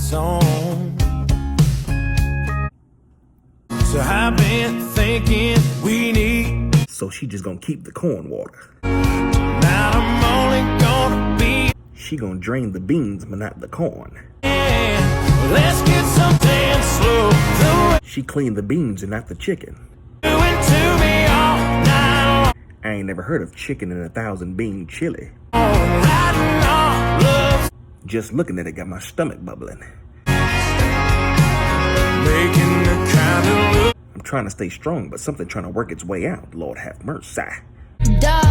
song. So I've been thinking we need. So she just gonna keep the corn water. Now I'm only gonna be. She gonna drain the beans, but not the corn. Let's get something slow. She cleaned the beans and not the chicken. To me all night long. I ain't never heard of chicken and 1,000 bean chili. Riding on love. Just looking at it got my stomach bubbling. Making the kind of look. I'm trying to stay strong, but something trying to work its way out. Lord have mercy. Duh.